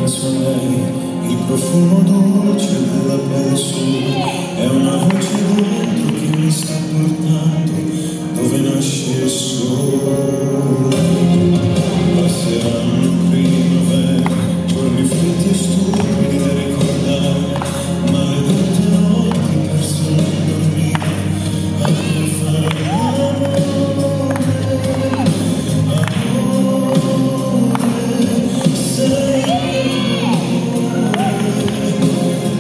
penso a lei, il profumo dolce della pelle sua, è una voce dentro che mi sta portando dove nasce il sole. Passeranno primavera, giorni freddi e stupidi da ricordare, maledette notti perse nel dormire, a cui fare amore, sei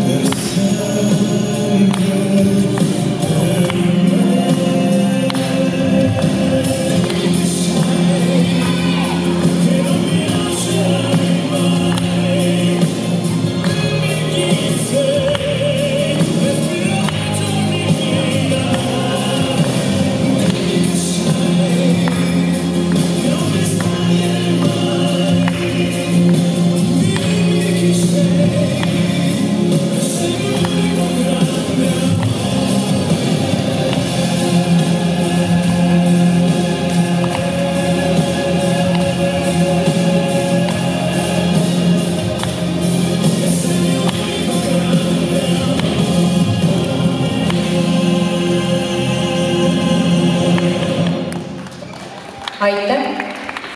per sempre per me. Che non mi lascerai mai, chi sei, respirato mi dirà, chi sei, che non mi sbaglierai mai, dimmi chi sei, e sei l'unico grande amore. Hai tempo